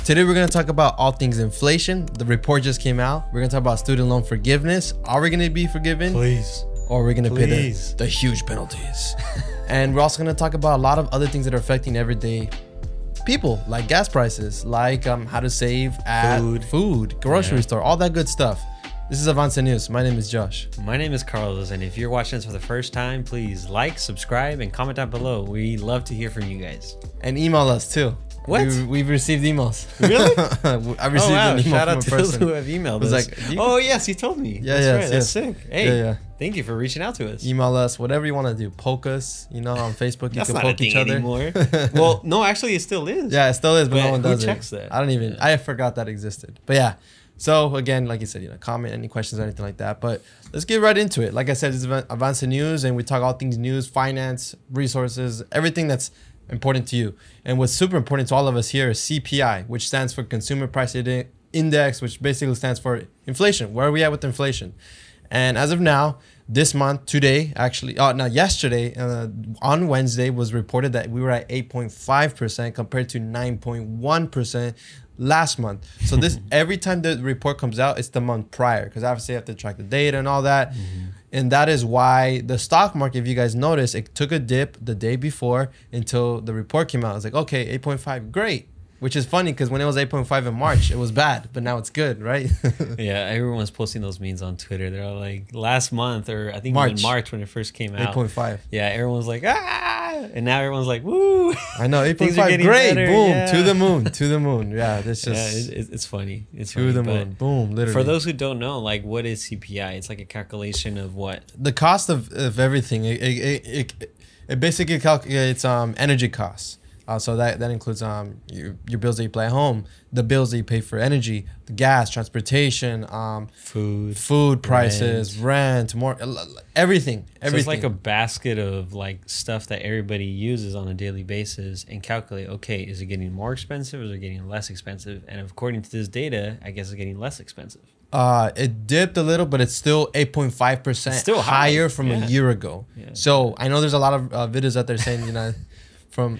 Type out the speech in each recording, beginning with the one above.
Today we're going to talk about all things inflation. The report just came out. We're going to talk about student loan forgiveness. Are we going to be forgiven? Please. Or are we going to pay the huge penalties? And we're also going to talk about a lot of other things that are affecting everyday people, like gas prices, like how to save at food, grocery store, all that good stuff. This is Avance News. My name is Josh. My name is Carlos, and if you're watching this for the first time, please like, subscribe, and comment down below. We love to hear from you guys. And email us too. What? We've received emails. Really? I received an email Shout from out a to person. those who have emailed us. Like, oh, yes, you told me. Yeah, That's right. That's sick. Hey, thank you for reaching out to us. Email us, whatever you want to do. Poke us, on Facebook. You can poke each other. Anymore. Well, no, actually, it still is. Yeah, it still is, but no one does who checks that? I don't even. I forgot that existed. But yeah. So again, like you said, comment any questions or anything like that. But let's get right into it. Like I said, this is Avance News, and we talk all things news, finance, resources, everything that's important to you. And what's super important to all of us here is CPI, which stands for Consumer Price Index, which basically stands for inflation. Where are we at with inflation? And as of now, this month, today, actually, yesterday, on Wednesday, was reported that we were at 8.5% compared to 9.1% last month. So this every time the report comes out, it's the month prior, because obviously you have to track the data and all that. And that is why the stock market, if you guys notice, it took a dip the day before until the report came out. It's like, okay, 8.5, great. Which is funny because when it was 8.5 in March, it was bad, but now it's good, right? Yeah, everyone's posting those memes on Twitter. They're all like, last month, or I think March. even March when it first came out. 8.5. Yeah, everyone's like, ah! And now everyone's like, woo! I know, 8.5, great, better. Boom, to the moon, to the moon. Yeah, this just... Yeah, it's funny. It's to funny, the moon, boom, literally. For those who don't know, like, what is CPI? It's like a calculation of what? The cost of everything. It basically calculates energy costs. So that includes your bills that you pay at home, the bills that you pay for energy, the gas, transportation, food prices, rent, more everything. So it's like a basket of like stuff that everybody uses on a daily basis and calculate, okay, is it getting more expensive or is it getting less expensive? And according to this data, I guess it's getting less expensive. It dipped a little, but it's still 8.5% still higher from a year ago. Yeah. So I know there's a lot of videos out there saying, from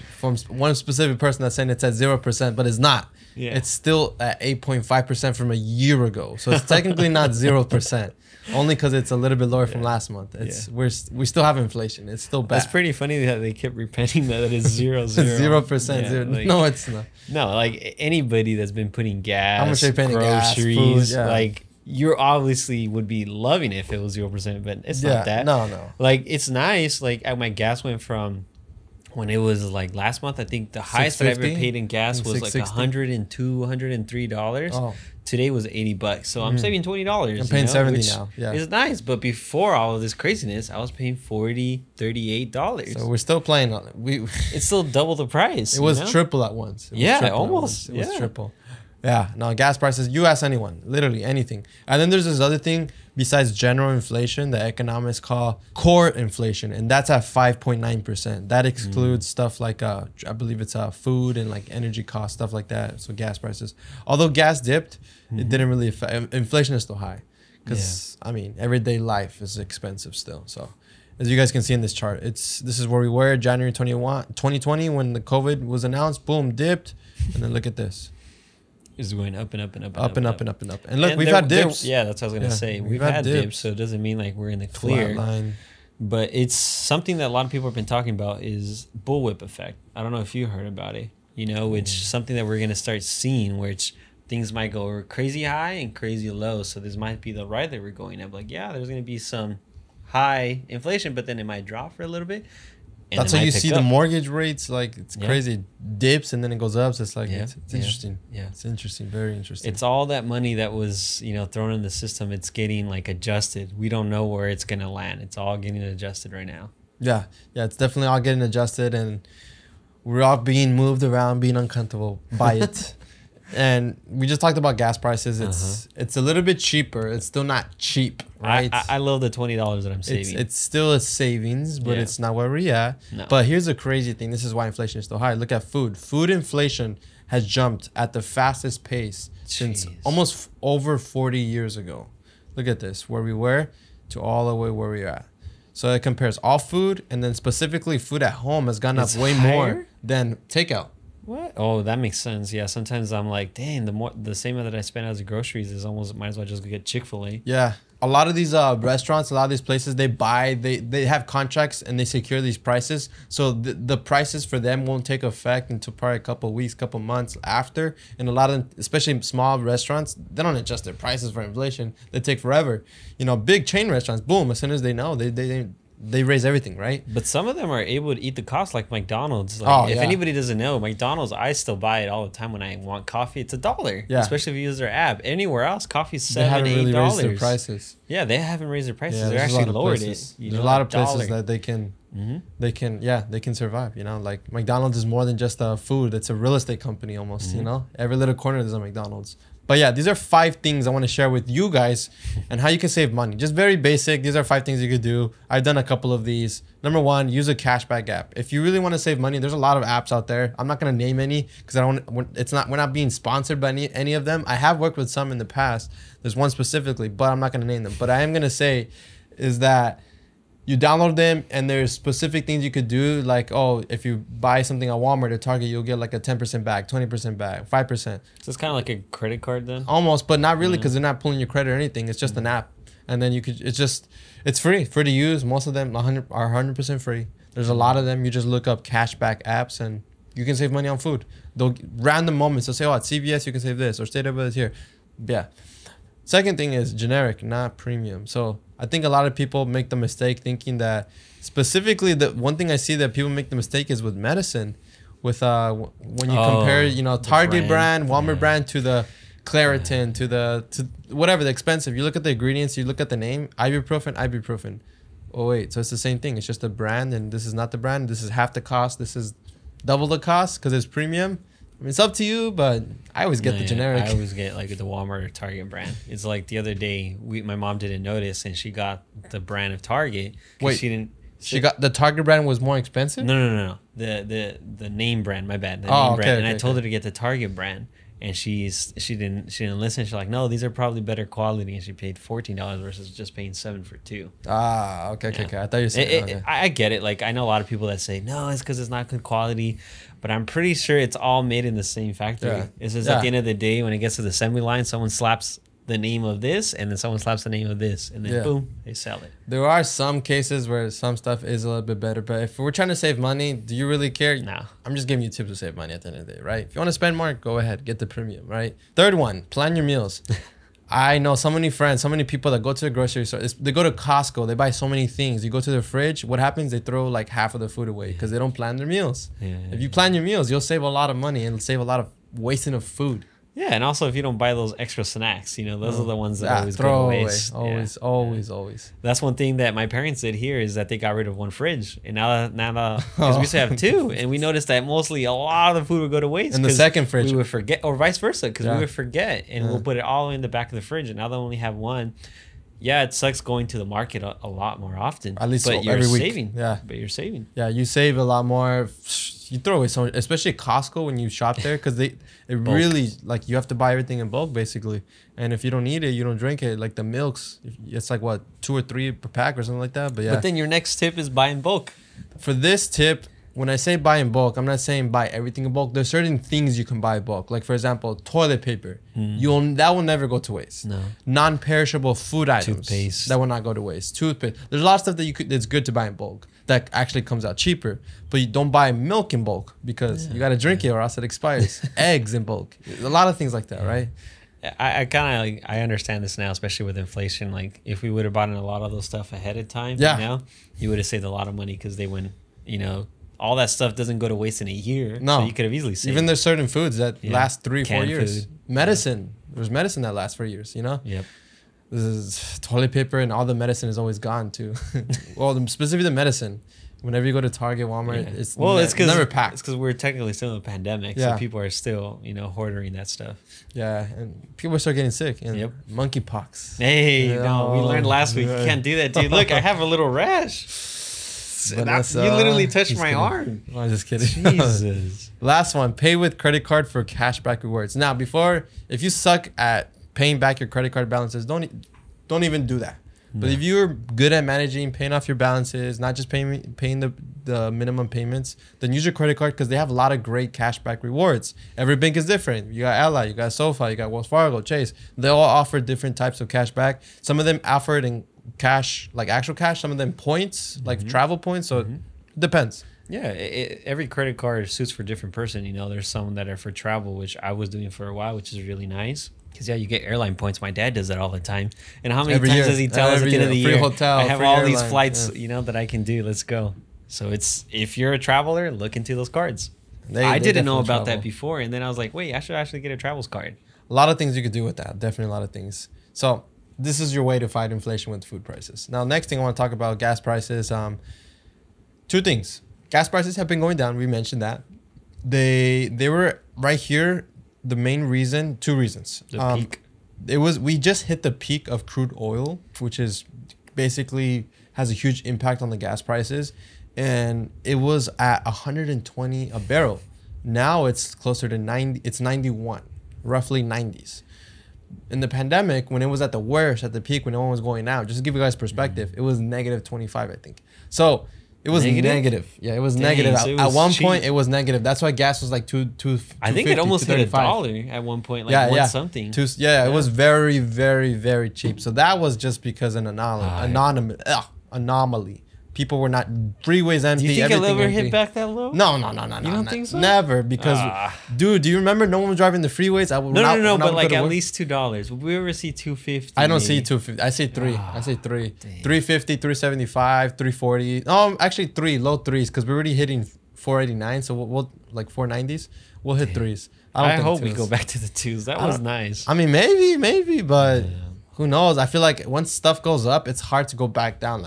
one specific person that's saying it's at 0%, but it's not. Yeah. It's still at 8.5% from a year ago. So it's technically not 0%, only because it's a little bit lower from last month. It's we still have inflation. It's still bad. It's pretty funny that they kept repeating that it's 0%. Like, no, it's not. No, like anybody that's been putting gas, how much are you paying groceries, gas, food, like you obviously would be loving it if it was 0%, but it's not that. No. Like it's nice. Like my gas went from, when it was like last month, I think the highest that I ever paid in gas was like $102, $103. Oh. Today was $80. So I'm saving $20. I'm paying $70 now. Yeah. It's nice. But before all of this craziness, I was paying $40, $38. So we're still playing on it. It's still double the price. It was triple at once. Almost. It was triple. Yeah, no, gas prices, you ask anyone, literally anything. And then there's this other thing besides general inflation that economists call core inflation, and that's at 5.9%. That excludes stuff like, I believe it's food and like energy costs, stuff like that, so gas prices. Although gas dipped, it didn't really affect, inflation is still high because, I mean, everyday life is expensive still, so. As you guys can see in this chart, this is where we were January 2020 when the COVID was announced, boom, dipped, and then look at this. Is going up and up and up and up. And look, we've had dips. Yeah, that's what I was going to say. We've had dips, so it doesn't mean like we're in the clear. But it's something that a lot of people have been talking about is bullwhip effect. I don't know if you heard about it, which something that we're going to start seeing, which things might go crazy high and crazy low. So this might be the ride that we're going up. Like, yeah, there's going to be some high inflation, but then it might drop for a little bit. That's how you see the mortgage rates, like it's crazy, dips and then it goes up. So it's like it's interesting. Yeah, it's interesting, very interesting. It's all that money that was thrown in the system. It's getting like adjusted. We don't know where it's gonna land. It's all getting adjusted right now. Yeah, it's definitely all getting adjusted, and we're all being moved around, being uncomfortable by it. And we just talked about gas prices. It's a little bit cheaper. It's still not cheap, right? I love the $20 that I'm saving. It's still a savings, but it's not where we're at. No. But here's the crazy thing. This is why inflation is so high. Look at food. Food inflation has jumped at the fastest pace since almost over 40 years ago. Look at this, where we were to all the way where we're at. So it compares all food, and then specifically food at home has gone up way more than takeout. What? Oh, that makes sense. Yeah, sometimes I'm like, dang, the same amount that I spend as groceries is almost might as well just go get Chick-fil-A. Yeah. A lot of these restaurants, a lot of these places, they have contracts and they secure these prices. So the prices for them won't take effect until probably a couple of weeks, couple of months after. And a lot of them, especially small restaurants, they don't adjust their prices for inflation. They take forever. You know, big chain restaurants, boom, as soon as they know, they raise everything, right? But some of them are able to eat the cost, like McDonald's. Like, if anybody doesn't know, McDonald's, I still buy it all the time when I want coffee. It's $1. Yeah. Especially if you use their app. Anywhere else, coffee's $7, $8. They haven't really raised their prices. Yeah, they haven't raised their prices. They're actually lowered it. There's a lot of places that they can survive. You know, like McDonald's is more than just a food. It's a real estate company almost. You know, every little corner there's a McDonald's. But yeah, these are 5 things I want to share with you guys and how you can save money. Just very basic. These are 5 things you could do. I've done a couple of these. Number 1, use a cashback app. If you really want to save money, there's a lot of apps out there. I'm not going to name any because we're not being sponsored by any of them. I have worked with some in the past. There's one specifically, but I'm not going to name them. But I am going to say is that you download them and there's specific things you could do. Like, oh, if you buy something at Walmart or Target, you'll get like a 10% back, 20% back, 5%. So it's kind of like a credit card then? Almost, but not really because they're not pulling your credit or anything. It's just an app. And then it's free to use. Most of them are 100% free. There's a lot of them. You just look up cashback apps and you can save money on food. They'll random moments. They'll say, oh, at CVS, you can save this or State of this here. Yeah. Second thing is generic, not premium. So I think a lot of people make the mistake thinking that specifically the one thing I see that people make the mistake is with medicine, with when you compare, you know, Target brand, Walmart brand to the Claritin, to whatever the expensive. You look at the ingredients, you look at the name, ibuprofen. Oh wait, so it's the same thing. It's just a brand, and this is not the brand. This is half the cost. This is double the cost because it's premium. I mean, it's up to you, but I always get the generic. I always get like the Walmart or Target brand. It's like the other day, my mom didn't notice, and she got the brand of Target. Wait, she got the Target brand was more expensive? No. The name brand. My bad. The name brand. And I told her to get the Target brand, and she didn't listen. She's like, no, these are probably better quality, and she paid $14 versus just paying $7 for 2. Okay. I thought you were saying I get it. Like, I know a lot of people that say no, it's because it's not good quality. But I'm pretty sure it's all made in the same factory. Yeah. It's just at the end of the day, when it gets to the assembly line, someone slaps the name of this, and then someone slaps the name of this, and then boom, they sell it. There are some cases where some stuff is a little bit better, but if we're trying to save money, do you really care? No. I'm just giving you tips to save money at the end of the day, right? If you want to spend more, go ahead, get the premium, right? Third one, plan your meals. I know so many friends, so many people that go to the grocery store. They go to Costco. They buy so many things. You go to the fridge. What happens? They throw like half of the food away because they don't plan their meals. If you plan your meals, you'll save a lot of money and save a lot of wasting of food. Yeah, and also if you don't buy those extra snacks, you know, those are the ones that always go to waste. Always. That's one thing that my parents did here is that they got rid of one fridge, and now because we used to have 2, and we noticed that mostly a lot of the food would go to waste. In the second fridge, we would forget, or vice versa, because we would forget, and we'll put it all in the back of the fridge, and now they only have 1. Yeah, it sucks going to the market a lot more often. At least but you're every saving. Week. Yeah, but you're saving. Yeah, you save a lot more. You throw away so much, especially Costco when you shop there, because it really, like, you have to buy everything in bulk basically, and if you don't eat it, you don't drink it. Like the milks, it's like what 2 or 3 per pack or something like that. But yeah. But then your next tip is buy in bulk. For this tip, when I say buy in bulk, I'm not saying buy everything in bulk. There's certain things you can buy in bulk, like for example, toilet paper. That will never go to waste. No. Non-perishable food items. Toothpaste. That will not go to waste. Toothpaste. There's a lot of stuff that's good to buy in bulk that actually comes out cheaper. But you don't buy milk in bulk because you got to drink it or else it expires. Eggs in bulk. A lot of things like that, right? I kind of I understand this now, especially with inflation. Like if we would have bought in a lot of those stuff ahead of time, you would have saved a lot of money because they went, all that stuff doesn't go to waste in a year. No. So you could have easily saved. Even there's certain foods that last 3-4 years. Food. Medicine. There's medicine that lasts for years, Yep. This is toilet paper and all the medicine is always gone too. Well, specifically the medicine. Whenever you go to Target, Walmart, it's never packed. It's because we're technically still in a pandemic, so people are still, hoarding that stuff. Yeah, and people start getting sick. And monkeypox. Hey, we learned last week. You can't do that, dude. Look, I have a little rash. You literally touched my arm. I'm just kidding. Jesus. Last one, pay with credit card for cashback rewards. Now, if you suck at paying back your credit card balances, don't even do that. But if you're good at managing, paying off your balances, not just paying the minimum payments, then use your credit card because they have a lot of great cashback rewards. Every bank is different. You got Ally, you got SoFi, you got Wells Fargo, Chase. They all offer different types of cashback. Some of them offer it in cash, like actual cash. Some of them points, like travel points. So it depends. Yeah, every credit card suits for a different person. You know, there's some that are for travel, which I was doing for a while, which is really nice. Because, yeah, you get airline points. My dad does that all the time. And how many times does he tell us at the end of the year? Hotel, I have all these flights, you know, that I can do. Let's go. So it's, if you're a traveler, look into those cards. I didn't know about that before. And then I was like, wait, I should actually get a travels card. A lot of things you could do with that. Definitely a lot of things. So this is your way to fight inflation with food prices. Now, next thing I want to talk about, gas prices. Two things. Gas prices have been going down. We mentioned that. They were right here. The main reason, two reasons. The peak. We just hit the peak of crude oil, which is basically has a huge impact on the gas prices. And it was at 120 a barrel. Now it's closer to 90. It's 91, roughly 90s. In the pandemic, when it was at the worst, at the peak, when no one was going out, just to give you guys perspective, it was negative 25, I think. So it was negative. Yeah, it was negative. So at one point, it was negative. That's why gas was like two. I think it almost hit $1 at one point, like one something. It was very, very, very cheap. So that was just because an anomaly. People were not, freeways empty. Do you think it'll ever hit back that low? No. You don't think so? Never, because, dude, do you remember no one was driving the freeways? No, but like at least $2. Would we ever see $2.50? I don't see $2.50. I say $3. I say $3. $3.50, $3.75, $3.40. No, actually low threes, because we're already hitting $4.89. So we'll like $4.90s. We'll hit threes. I hope we go back to the twos. That was nice. I mean, maybe, but who knows? I feel like once stuff goes up, it's hard to go back down.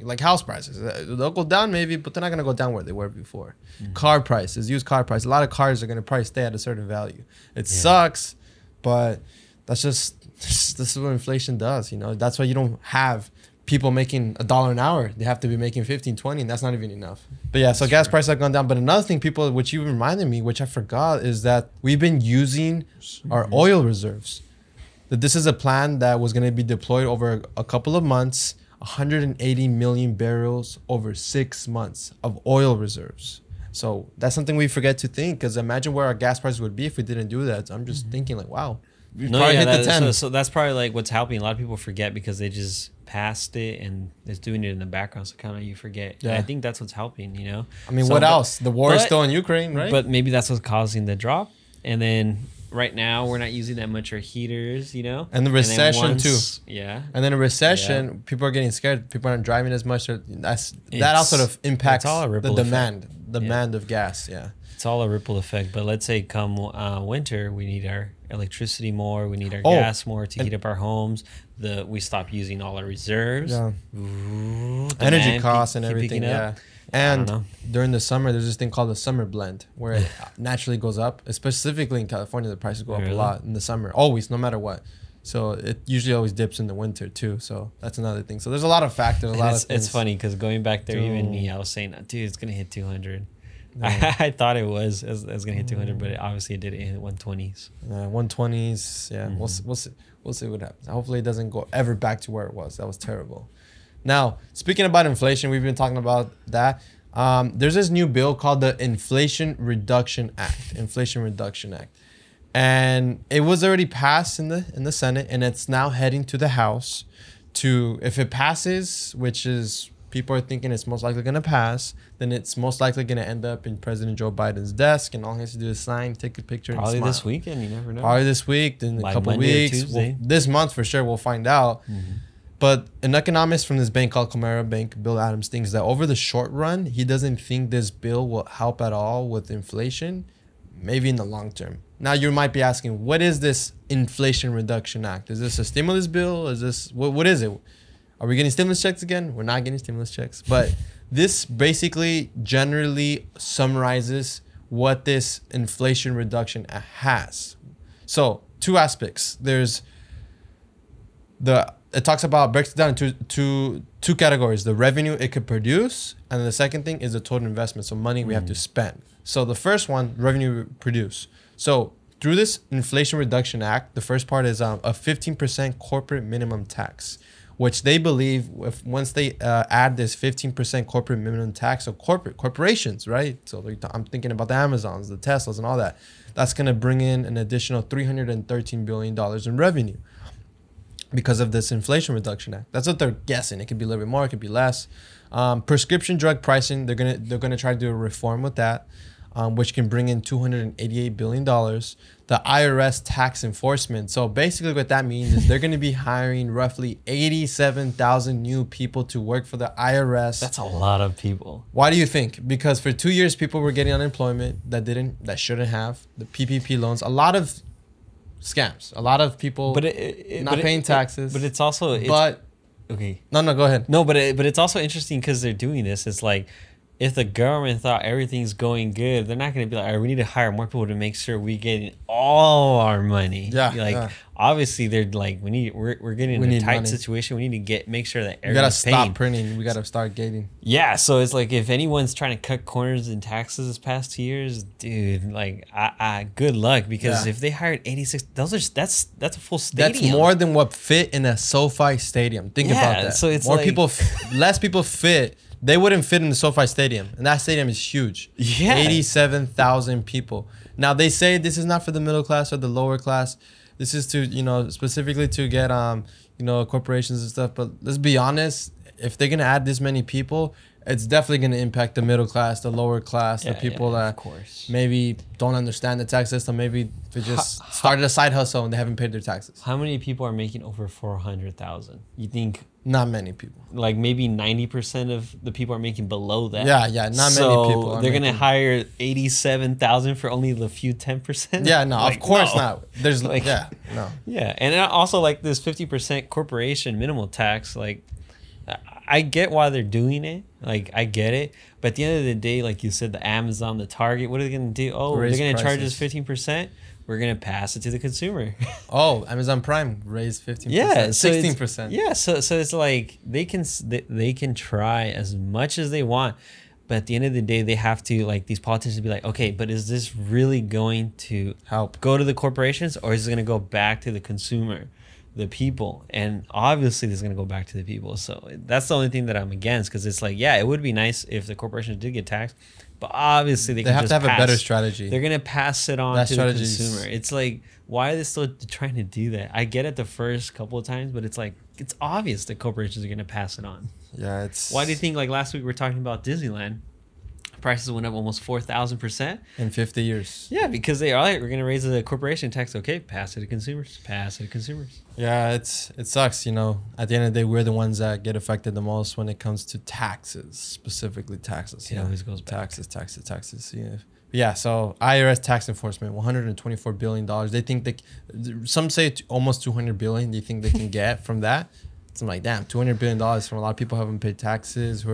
Like house prices, they'll go down maybe, but they're not gonna go down where they were before. Car prices, used car prices. A lot of cars are gonna probably stay at a certain value. It sucks, but this is what inflation does. You know, that's why you don't have people making $1 an hour. They have to be making 15, 20, and that's not even enough. But yeah, so gas prices have gone down. But another thing, people, which you reminded me, which I forgot, is that we've been using our oil reserves. That this is a plan that was going to be deployed over a couple of months, 180 million barrels over 6 months of oil reserves. So that's something we forget to think, because imagine where our gas prices would be if we didn't do that. So I'm just thinking like, wow. So that's probably like what's helping. A lot of people forget because they just passed it and it's doing it in the background. So kind of you forget. Yeah. And I think that's what's helping, you know? I mean, what else? The war is still in Ukraine, right? But maybe that's what's causing the drop. And then right now we're not using that much our heaters, you know? And the recession too. Yeah. And then a recession, people are getting scared. People aren't driving as much. That also sort of impacts the demand of gas. Yeah. It's all a ripple effect. But let's say come winter, we need our electricity more. We need our gas more to heat up our homes. We stop using all our reserves. Yeah. Energy costs and everything. Yeah. And during the summer, there's this thing called the summer blend, where it naturally goes up. Specifically in California, the prices go up a lot in the summer, always, no matter what. So it usually always dips in the winter too. So that's another thing. So there's a lot of factors, a lot of things. It's funny because going back there, even me, I was saying, dude, it's gonna hit 200. Yeah. I thought it was gonna hit 200, but obviously it didn't hit 120s. 120s. Yeah, we'll see what happens. Hopefully it doesn't go ever back to where it was. That was terrible. Now, speaking about inflation, we've been talking about that. There's this new bill called the Inflation Reduction Act. And it was already passed in the Senate, and it's now heading to the House to, if it passes, which is people are thinking it's most likely going to pass, then it's most likely going to end up in President Joe Biden's desk, and all he has to do is sign, take a picture, probably and smile. This weekend, you never know. Probably this week, then a couple weeks. This month for sure, we'll find out. But an economist from this bank called Comera Bank, Bill Adams, thinks that over the short run, he doesn't think this bill will help at all with inflation, maybe in the long term. Now, you might be asking, what is this Inflation Reduction Act? Is this a stimulus bill? Is this, what is it? Are we getting stimulus checks again? We're not getting stimulus checks. But this basically generally summarizes what this Inflation Reduction Act has. So, two aspects. There's it talks about, breaks it down into two categories: the revenue it could produce, and then the second thing is the total investment, so money we have to spend. So the first one, revenue produce. So through this Inflation Reduction Act, the first part is a 15% corporate minimum tax, which they believe if once they add this 15% corporate minimum tax, so corporations, right? So I'm thinking about the Amazons, the Teslas, and all that. That's going to bring in an additional $313 billion in revenue because of this Inflation Reduction Act. That's what they're guessing. It could be a little bit more, it could be less. Prescription drug pricing, they're gonna try to do a reform with that, which can bring in $288 billion. The IRS tax enforcement. So basically what that means is they're going to be hiring roughly 87,000 new people to work for the IRS. That's a lot of people. Why do you think? Because for 2 years, people were getting unemployment that shouldn't have. The PPP loans, a lot of scams, a lot of people not paying taxes. But it's also... okay. No, go ahead. No, but it's also interesting because they're doing this. It's like, if the government thought everything's going good, they're not going to be like, all right, we need to hire more people to make sure we get all our money. Yeah. Obviously they're like, we're getting in a tight money. Situation. We need to make sure that everyone's we got to stop paying. printing. We got to start gating. Yeah. So it's like, if anyone's trying to cut corners in taxes this past 2 years, dude, like, good luck, because if they hired 86, that's a full stadium. That's more than what fit in a SoFi stadium. Think about that. So it's more like, people, less people fit. They wouldn't fit in the SoFi Stadium, and that stadium is huge. Yeah, 87,000 people. Now they say this is not for the middle class or the lower class. This is to specifically to get corporations and stuff. But let's be honest, if they're gonna add this many people, it's definitely gonna impact the middle class, the lower class, the people that maybe don't understand the tax system. Maybe they just started a side hustle and they haven't paid their taxes. How many people are making over 400,000? You think? Not many people. Like maybe 90% of the people are making below that. Yeah, not many people. They're gonna hire 87,000 for only the few 10%. Yeah, no, of course not. There's no. Yeah, and also like this 50% corporation minimal tax. Like, I get why they're doing it. Like, I get it. But at the end of the day, like you said, the Amazon, the Target, what are they gonna do? Oh, they're gonna charge us 15%. We're gonna pass it to the consumer. Oh, Amazon Prime raised 15%. Yeah, 16%. Yeah, so it's like they can try as much as they want, but at the end of the day, they have to, like, these politicians be like, okay, but is this really going to help go to the corporations, or is it gonna go back to the consumer, the people? And obviously, this is gonna go back to the people. So that's the only thing that I'm against, because it's like, yeah, it would be nice if the corporations did get taxed. But obviously, they have to have a better strategy. They're going to pass it on to the consumer. It's like, why are they still trying to do that? I get it the first couple of times, but it's like, it's obvious that corporations are going to pass it on. Yeah, it's... Why do you think, like last week we were talking about Disneyland, prices went up almost 4,000% in 50 years? Yeah, because they are like, we're going to raise the corporation tax. Okay, pass it to consumers. Pass it to consumers. Yeah, it sucks. At the end of the day, we're the ones that get affected the most when it comes to taxes, specifically taxes. It always goes back. Taxes. Yeah. So IRS tax enforcement, $124 billion. They think some say almost $200 billion. They think they can get from that. It's like, damn, $200 billion from a lot of people who haven't paid taxes.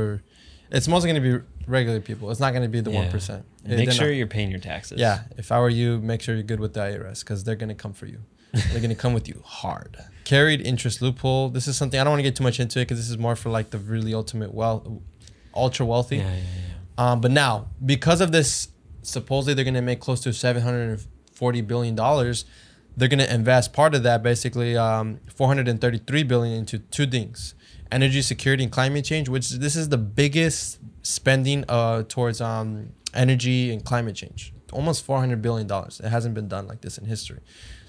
It's mostly going to be regular people. It's not going to be the 1%. Make sure you're paying your taxes. Yeah. If I were you, make sure you're good with the IRS, because they're going to come for you. They're going to come with you hard. Carried interest loophole. This is something I don't want to get too much into it, because this is more for like the really ultra wealthy. Yeah. But now, because of this, supposedly they're going to make close to $740 billion. They're going to invest part of that, basically $433 billion, into two things: energy security and climate change, which this is the biggest spending towards energy and climate change. Almost $400 billion. It hasn't been done like this in history.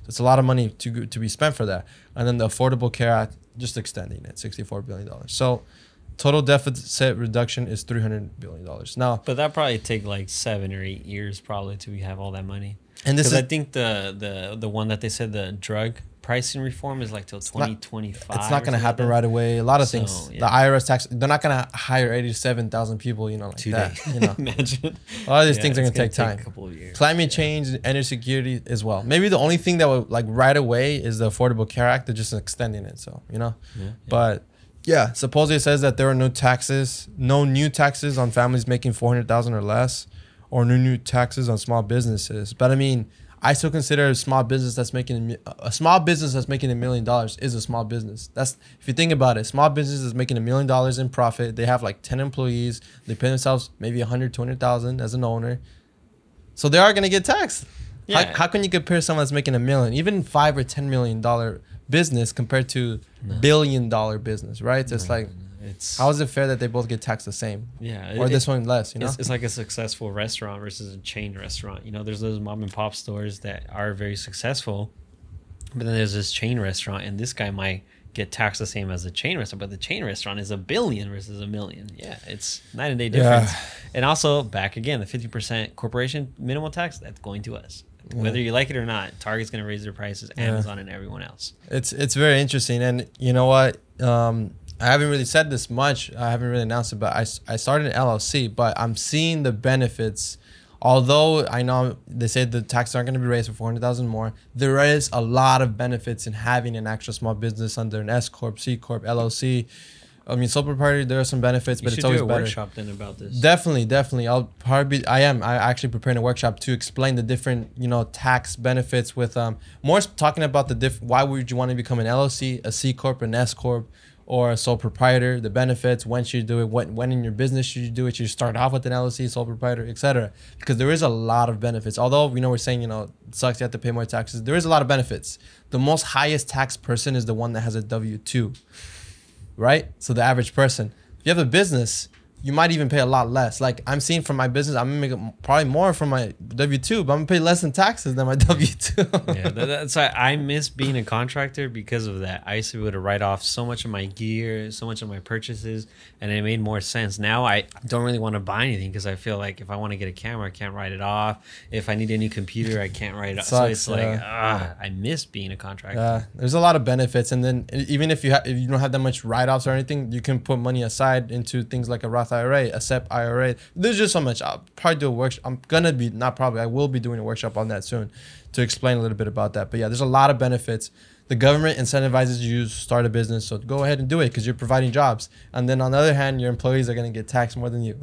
So it's a lot of money to be spent for that. And then the Affordable Care Act, just extending it, $64 billion. So total deficit reduction is $300 billion. Now, but that probably take like 7 or 8 years probably to have all that money. And this is, I think the one that they said, the drug pricing reform, is like till 2025. It's not going to happen right away. A lot of things. Yeah. The IRS tax, they're not going to hire 87,000 people, like today. That. Imagine. A lot of these things are going to take time. A couple of years. Climate change, energy security as well. Maybe the only thing that would like right away is the Affordable Care Act. They're just extending it. So, But yeah, supposedly it says that there are no new taxes on families making $400,000 or less, or no new taxes on small businesses. But I mean, I still consider a small business that's making $1 million is a small business. That's, if you think about it, small business is making $1 million in profit. They have like 10 employees. They pay themselves maybe 100, 200,000 as an owner. So they are going to get taxed. Yeah. How can you compare someone that's making $1 million, even $5 or $10 million business compared to billion-dollar business, right? So it's like, how is it fair that they both get taxed the same? Yeah. Or this one less, you know? It's like a successful restaurant versus a chain restaurant. You know, there's those mom and pop stores that are very successful, but then there's this chain restaurant, and this guy might get taxed the same as the chain restaurant, but the chain restaurant is $1 billion versus $1 million. Yeah, it's night and day difference. Yeah. And also, back again, the 50% corporation minimum tax, that's going to us. Whether you like it or not, Target's going to raise their prices, Amazon and everyone else. It's very interesting. And you know what? I haven't really said this much. I haven't really announced it, but I started an LLC, but I'm seeing the benefits. Although I know they say the taxes aren't going to be raised for 400,000 more, there is a lot of benefits in having an actual small business under an S corp, C corp, LLC. I mean, sole proprietor, there are some benefits, but it's always better. You should do a workshop then about this. Definitely. I actually preparing a workshop to explain the different, tax benefits with more talking about why would you want to become an LLC, a C corp, an S corp, or a sole proprietor, the benefits, when should you do it, when in your business should you do it, should you start off with an LLC, sole proprietor, etc. Because there is a lot of benefits. Although we're saying, it sucks, you have to pay more taxes. There is a lot of benefits. The most highest tax person is the one that has a W-2, right? So the average person. If you have a business, you might even pay a lot less. Like I'm seeing from my business, I'm gonna make probably more from my W-2, but I'm gonna pay less in taxes than my W-2. Yeah, that's why I miss being a contractor because of that. I used to be able to write off so much of my gear, so much of my purchases, and it made more sense. Now I don't really want to buy anything because I feel like if I want to get a camera, I can't write it off. If I need a new computer, I can't write it off. So it's like, I miss being a contractor. Yeah, there's a lot of benefits, and then even if you don't have that much write-offs or anything, you can put money aside into things like a Roth IRA, a SEP IRA. There's just so much. I'll probably do a workshop. I will be doing a workshop on that soon to explain a little bit about that. But yeah, there's a lot of benefits. The government incentivizes you to start a business, so go ahead and do it because you're providing jobs. And then on the other hand, your employees are going to get taxed more than you.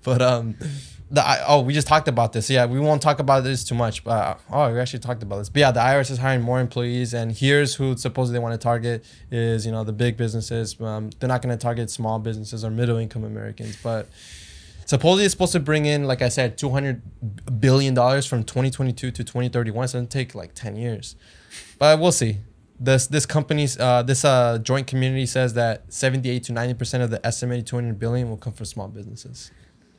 But we just talked about this. Yeah, we won't talk about this too much. But we actually talked about this. But yeah, the IRS is hiring more employees, and here's who supposedly they want to target is the big businesses. They're not going to target small businesses or middle income Americans. But supposedly it's supposed to bring in, like I said, $200 billion from 2022 to 2031. It's going to take like 10 years, but we'll see. This joint community says that 78 to 90% of the estimated $200 billion will come from small businesses.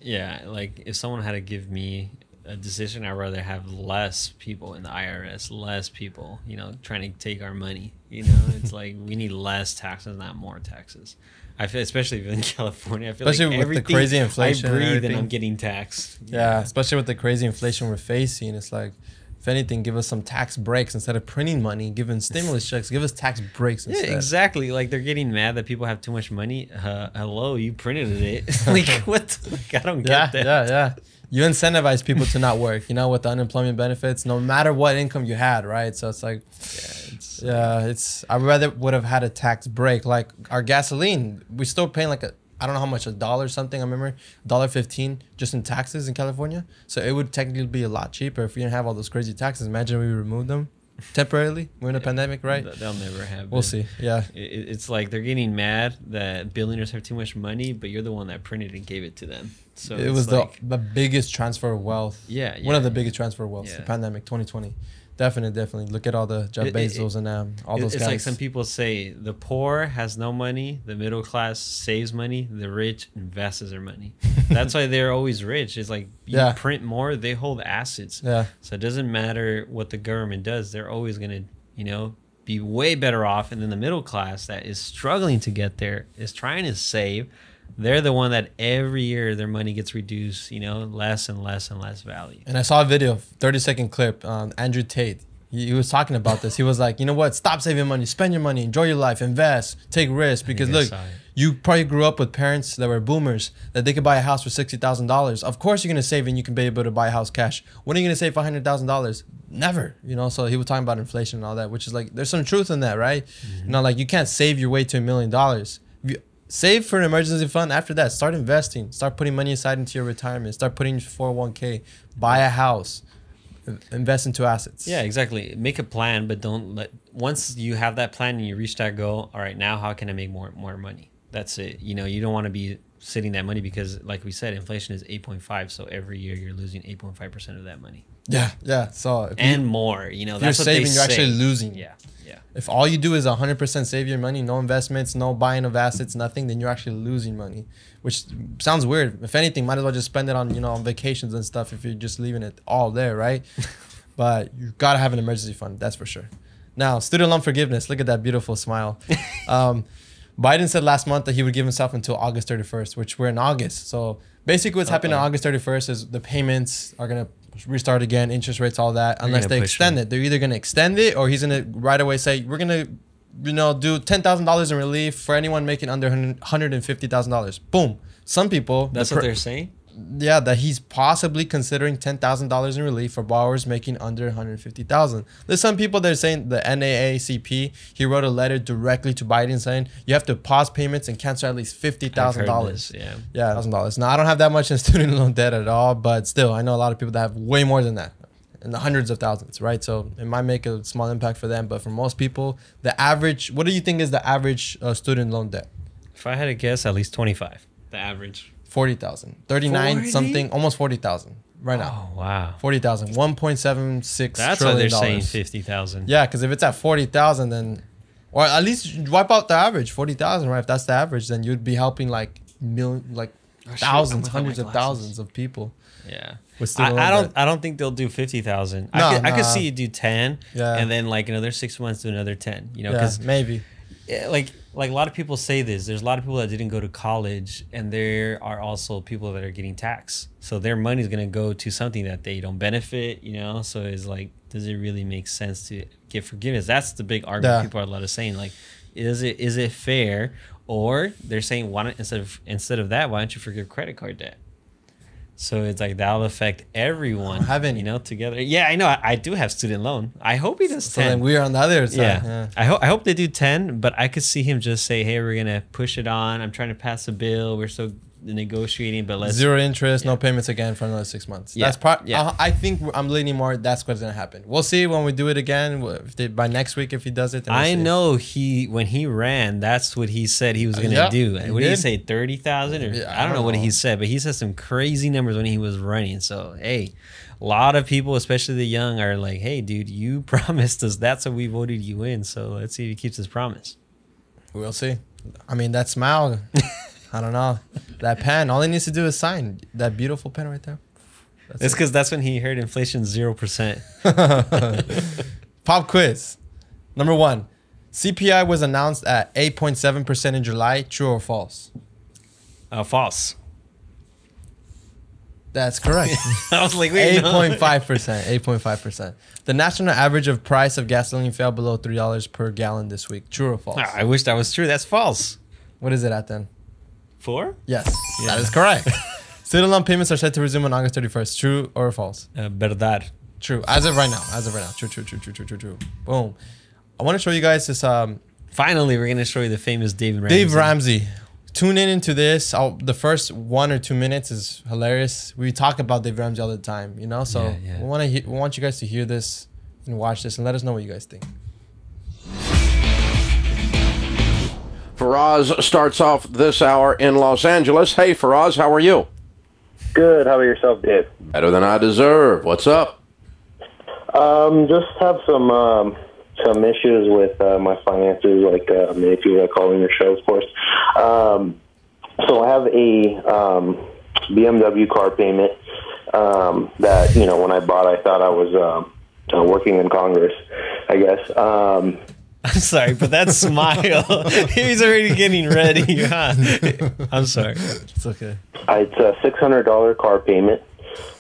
Yeah, like if someone had to give me a decision, I'd rather have less people in the IRS, less people, trying to take our money. It's like we need less taxes, not more taxes. I feel, especially in California, I feel especially like with the crazy inflation, I breathe and I'm getting taxed. Yeah, especially with the crazy inflation we're facing, it's like, if anything, give us some tax breaks instead of printing money, giving stimulus checks. Give us tax breaks instead. Yeah, exactly. Like they're getting mad that people have too much money. Hello, you printed it. Like what? Like, I don't get that. Yeah. You incentivize people to not work. With the unemployment benefits, no matter what income you had, right? So it's like, I rather would have had a tax break. Like our gasoline, we're still paying like I don't know how much, $1 something. I remember $1.15 just in taxes in California. So it would technically be a lot cheaper if we didn't have all those crazy taxes. Imagine we removed them temporarily. We're in a pandemic, right? They'll never have. We'll see. Yeah. It's like they're getting mad that billionaires have too much money, but you're the one that printed and gave it to them. So it was like the biggest transfer of wealth. Yeah. One of the biggest transfer of wealth. The pandemic, 2020. Definitely. Look at all the Jeff Bezos and all those guys. It's like some people say the poor has no money, the middle class saves money, the rich invests their money. That's why they're always rich. It's like you print more, they hold assets. Yeah. So it doesn't matter what the government does. They're always going to, be way better off. And then the middle class that is struggling to get there is trying to save. They're the one that every year their money gets reduced, less and less and less value. And I saw a video, 30-second clip, Andrew Tate. He was talking about this. He was like, you know what? Stop saving money. Spend your money. Enjoy your life. Invest. Take risks. Because look, you probably grew up with parents that were boomers, that they could buy a house for $60,000. Of course you're going to save and you can be able to buy a house cash. When are you going to save $100,000? Never. So he was talking about inflation and all that, which is like, there's some truth in that, right? Mm-hmm. Like you can't save your way to $1 million. Save for an emergency fund. After that, start investing. Start putting money aside into your retirement. Start putting your 401k. Buy a house. Invest into assets. Yeah, exactly. Make a plan, but once you have that plan and you reach that goal, all right, now how can I make more money? That's it. You don't want to be sitting that money because, like we said, inflation is 8.5. So every year you're losing 8.5% of that money. Yeah, yeah. So and more, you know, that's what saving, they you're say. actually losing. Yeah, yeah. If all you do is 100% save your money, no investments, no buying of assets, nothing, then you're actually losing money, which sounds weird. If anything, might as well just spend it on, you know, on vacations and stuff if you're just leaving it all there, right? But you gotta have an emergency fund, that's for sure. Now, student loan forgiveness. Look at that beautiful smile. Biden said last month that he would give himself until August 31st, which we're in August. So basically what's happening on August 31st is the payments are going to restart again, interest rates, all that, unless they extend it. They're either going to extend it or he's going to right away say, we're going to, you know, do $10,000 in relief for anyone making under $150,000. Boom. Some people. That's what they're saying? Yeah, that he's possibly considering $10,000 in relief for borrowers making under $150,000. There's some people that are saying the NAACP, he wrote a letter directly to Biden saying you have to pause payments and cancel at least $50,000. Yeah, $1,000. Now I don't have that much in student loan debt at all, but still I know a lot of people that have way more than that, in the hundreds of thousands, right? So it might make a small impact for them, but for most people, the average. What do you think is the average student loan debt? If I had to guess, at least 25. The average. 40,000, 39 40? Something, almost 40,000 right now. Oh wow, 40,000, 1.76. That's why they're saying 50,000. Yeah, because if it's at 40,000, then, or at least wipe out the average 40,000, right? If that's the average, then you'd be helping like thousands, hundreds of thousands of people. Yeah, I don't think they'll do 50,000. I could see you do 10, and then like another 6 months do another 10. You know, because maybe. Like a lot of people say this. There's a lot of people that didn't go to college, and there are also people that are getting taxed. So their money is going to go to something that they don't benefit, you know? So it's like, does it really make sense to give forgiveness? That's the big argument people are a lot of saying. Like, is it fair? Or they're saying, why don't, instead of that, why don't you forgive credit card debt? So it's like that'll affect everyone, you know, together. Yeah, I know. I do have student loan. I hope he does 10. So then we're on the other side. Yeah. I hope they do 10, but I could see him just say, hey, we're going to push it on. I'm trying to pass a bill. We're still negotiating, but let's... Zero interest, no payments again for another 6 months. Yeah. That's I think I'm leaning more that's what's going to happen. We'll see when we do it again. By next week, if he does it. I know when he ran, that's what he said he was going to do. What did he say, 30,000? I don't know what he said, but he said some crazy numbers when he was running. So, hey, a lot of people, especially the young, are like, hey, dude, you promised us. That's what we voted you in. So let's see if he keeps his promise. We'll see. I mean, that smile... I don't know. That pen, all he needs to do is sign. That beautiful pen right there. It's because that's when he heard inflation 0%. Pop quiz. Number 1. CPI was announced at 8.7% in July. True or false? False. That's correct. I was like, wait, 8.5%. 8.5%. The national average of price of gasoline fell below $3 per gallon this week. True or false? I wish that was true. That's false. What is it at then? 4? Yes, that is correct. Student loan payments are set to resume on August 31st. True or false? Verdad. True. As of right now. True. Boom. I want to show you guys this. Finally, we're going to show you the famous Dave Ramsey. Tune into this. The first 1 or 2 minutes is hilarious. We talk about Dave Ramsey all the time, you know? So we want you guys to hear this and watch this and let us know what you guys think. Faraz starts off this hour in Los Angeles. Hey, Faraz, how are you? Good. How about yourself, Dave? Better than I deserve. What's up? Just have some issues with my finances, like if you were calling your show, of course. So I have a BMW car payment that, you know, when I bought, I thought I was working in Congress, I guess. I'm sorry, but that smile, he's already getting ready. I'm sorry. It's okay. It's a $600 car payment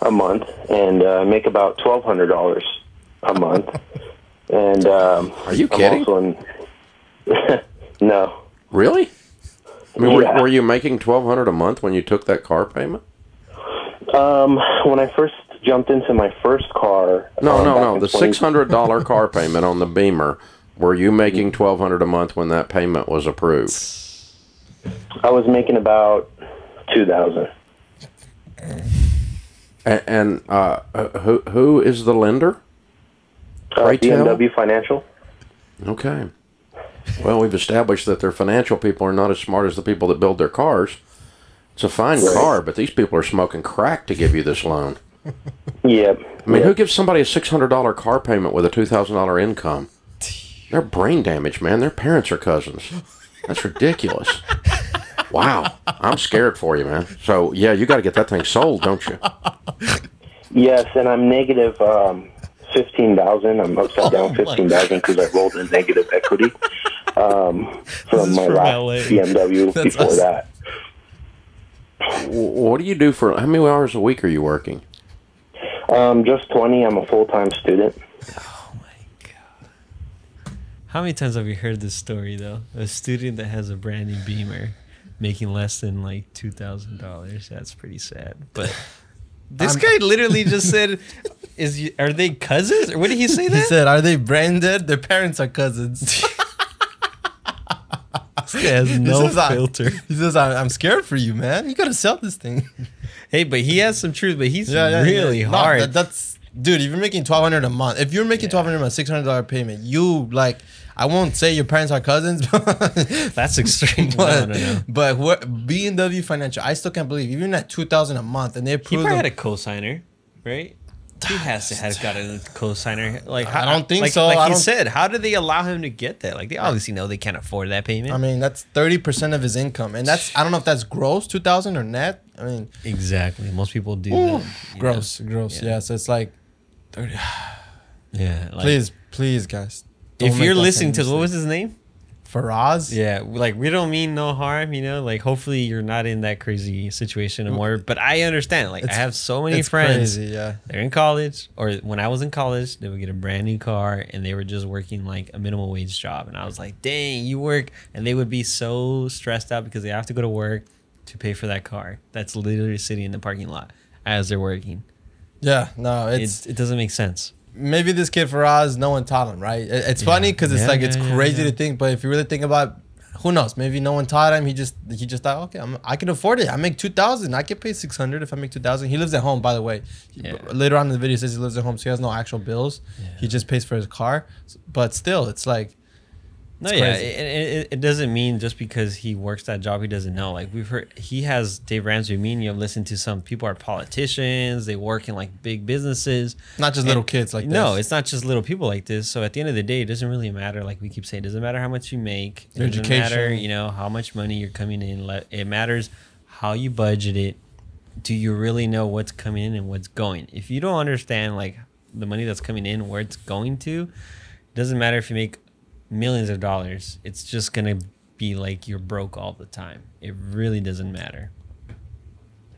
a month, and I make about $1,200 a month. And are you kidding? No. Really? I mean, were you making $1,200 a month when you took that car payment? When I first jumped into my first car. No. The $600 car payment on the Beamer. Were you making $1,200 a month when that payment was approved? I was making about $2,000. And who is the lender? BMW Financial. Okay. Well, we've established that their financial people are not as smart as the people that build their cars. It's a fine car, but these people are smoking crack to give you this loan. Yep. I mean, who gives somebody a $600 car payment with a $2,000 income? They're brain damaged, man. Their parents are cousins. That's ridiculous. Wow. I'm scared for you, man. So, yeah, you got to get that thing sold, don't you? Yes, and I'm negative 15,000. I'm upside down 15,000 because I rolled in negative equity from my last BMW before that. What do you do for, how many hours a week are you working? Just 20. I'm a full-time student. Oh my god! How many times have you heard this story though? A student that has a brand new Beamer, making less than like $2,000. That's pretty sad. But this guy literally just said, "Are they cousins?" Or what did he say? He said, "Are they branded? Their parents are cousins." This guy has no filter. He says, "I'm scared for you, man. You gotta sell this thing." Hey, but he has some truth. But he's really hard. No, that's dude. If you're making $1,200 a month, if you're making $1,200 a month, $600 payment, you like. I won't say your parents are cousins, but that's extreme. But BMW Financial, I still can't believe even at $2,000 a month, and they approved. He probably had a cosigner, right? He has to have got a cosigner. Like I don't think so. Like he said, how did they allow him to get that? Like they obviously know they can't afford that payment. I mean, that's 30% of his income, and that's I don't know if that's gross 2,000 or net. I mean, exactly. Most people do that. Gross. Yeah. So it's like 30. Yeah. Like, please, guys. If you're listening to, what was his name? Faraz? Yeah, like we don't mean no harm, you know. Like hopefully you're not in that crazy situation anymore. But I understand. Like I have so many friends. Crazy, yeah. They're in college, or when I was in college, they would get a brand new car, and they were just working like a minimum wage job. And I was like, dang, you work, and they would be so stressed out because they have to go to work to pay for that car. That's literally sitting in the parking lot as they're working. Yeah, no, it doesn't make sense. Maybe this kid Faraz, no one taught him, right? It's funny because it's it's crazy to think, but if you really think about, who knows? Maybe no one taught him. He just thought, okay, I can afford it. I make 2,000. I can pay 600 if I make 2,000. He lives at home, by the way. Later on in the video, it says he lives at home, so he has no actual bills. He just pays for his car. But still, it's like. No, yeah, it doesn't mean just because he works that job he doesn't know. Like we've heard, he has Dave Ramsey. You've listened to some people are politicians. They work in like big businesses. Not just little kids like this. No, it's not just little people like this. So at the end of the day, it doesn't really matter. Like we keep saying, it doesn't matter how much you make. It doesn't matter, how much money you're coming in. It matters how you budget it. Do you really know what's coming in and what's going? If you don't understand like the money that's coming in, where it's going to, it doesn't matter if you make millions of dollars. It's just gonna be like you're broke all the time. It really doesn't matter.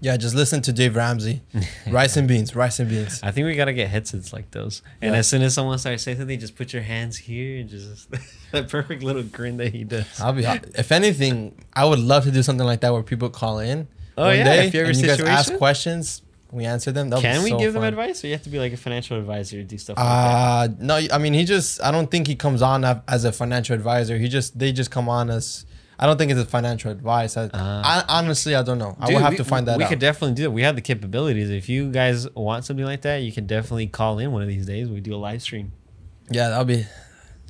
Yeah, just listen to Dave Ramsey. Rice and beans. I think we gotta get headsets like those. And as soon as someone starts saying something, just put your hands here and just that perfect little grin that he does. If anything, I would love to do something like that where people call in. If you ever you guys ask questions. We answer them. Can we give them advice, or you have to be like a financial advisor to do stuff like that? No, I mean I don't think he comes on as a financial advisor. They just come on as. I don't think it's a financial advice. Honestly, I don't know. I will have to find that out. We could definitely do it. We have the capabilities. If you guys want something like that, you can definitely call in one of these days. We do a live stream. Yeah, that'll be.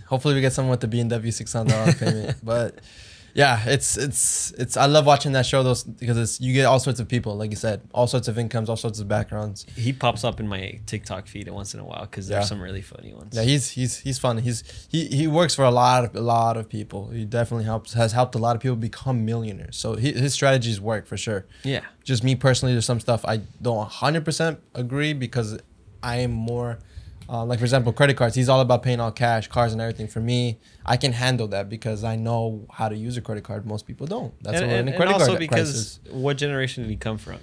Hopefully, we get someone with the BMW $600 payment, but. Yeah, it's. I love watching that show because you get all sorts of people, like you said, all sorts of incomes, all sorts of backgrounds. He pops up in my TikTok feed once in a while because there's some really funny ones. Yeah, he's fun. He works for a lot of people. He definitely has helped a lot of people become millionaires. So his strategies work for sure. Yeah. Just me personally, there's some stuff I don't 100% agree because I am more. Like for example, credit cards. He's all about paying all cash, cars, and everything. For me, I can handle that because I know how to use a credit card. Most people don't. That's why we're in a credit card crisis. What generation did he come from?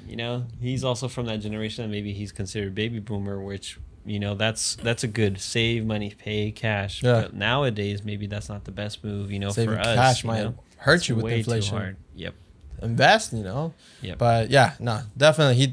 He's also from that generation that maybe he's considered baby boomer, which that's a good save money, pay cash. Yeah. But nowadays, maybe that's not the best move. Saving for us, cash might hurt you with inflation. Too hard. Yep. Invest, Yep. But yeah, no, definitely he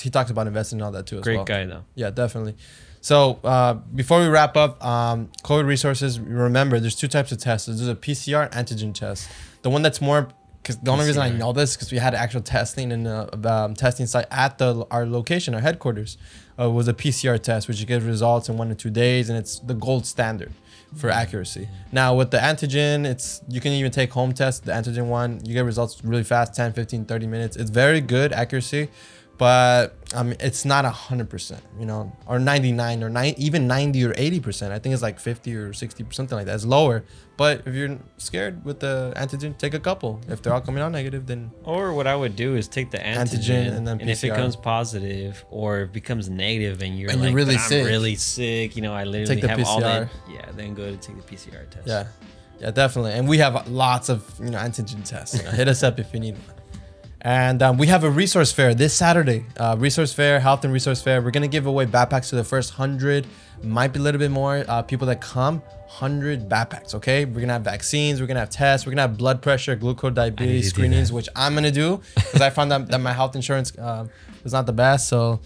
talks about investing and all that too as well. Great guy though. Yeah, definitely. So before we wrap up, COVID resources, remember there's two types of tests. There's a PCR antigen test. The one that's more, because the only reason I know this because we had actual testing in a testing site at our location, our headquarters. was a PCR test, which you get results in 1 to 2 days, and it's the gold standard for accuracy. Now with the antigen, you can even take home tests, the antigen one, you get results really fast, 10, 15, 30 minutes. It's very good accuracy, but it's not 100%, you know, or 99 or even 90 or 80%. I think it's like 50 or 60, something like that. It's lower. But if you're scared with the antigen, take a couple. If they're all coming out negative, then. Or what I would do is take the antigen and then PCR. And if it comes positive or it becomes negative and you're like, really I'm really sick, you know, I literally have PCR. all that. Yeah, then go to take the PCR test. Yeah, yeah, definitely. And we have lots of, you know, antigen tests. You know, hit us up if you need one. And we have a resource fair this Saturday. Resource fair, health and resource fair. We're gonna give away backpacks to the first 100, might be a little bit more people that come. 100 backpacks. Okay, we're gonna have vaccines, we're gonna have tests, we're gonna have blood pressure, glucose, diabetes screenings, which I'm gonna do because I found that my health insurance was not the best, so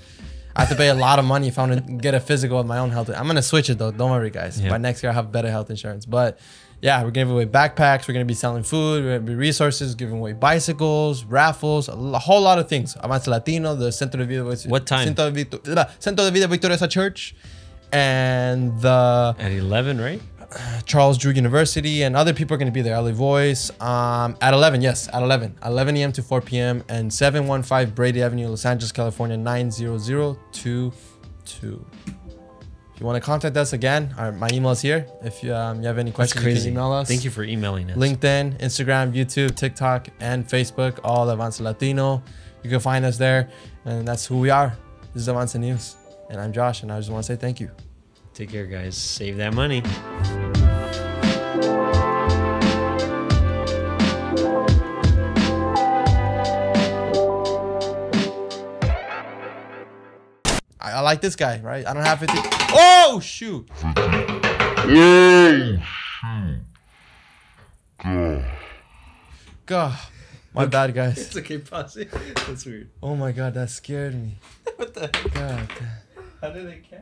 I have to pay a lot of money if I want to get a physical of my own health. I'm gonna switch it though. Don't worry, guys. By next year, I'll have better health insurance. But yeah, we're gonna give away backpacks. We're gonna be selling food. We're gonna be resources, giving away bicycles, raffles, a whole lot of things. Avance Latino, the Centro de Vida. What time? Centro de Vida Victoriosa Church, and the at 11, right? Charles Drew University, and other people are gonna be there. LA Voice at 11. Yes, at 11 a.m. to 4 p.m. and 715 Brady Avenue, Los Angeles, California 90022. If you want to contact us again, my email is here. If you have any questions, you can email us. Thank you for emailing us. LinkedIn, Instagram, YouTube, TikTok, and Facebook, all Avance Latino. You can find us there, and that's who we are. This is Avance News, and I'm Josh, and I just want to say thank you. Take care, guys. Save that money. I like this guy, right? I don't have 50. Oh, shoot. God. My bad, guys. It's okay, pause it. That's weird. Oh my God, that scared me. What the heck? God. How did it catch?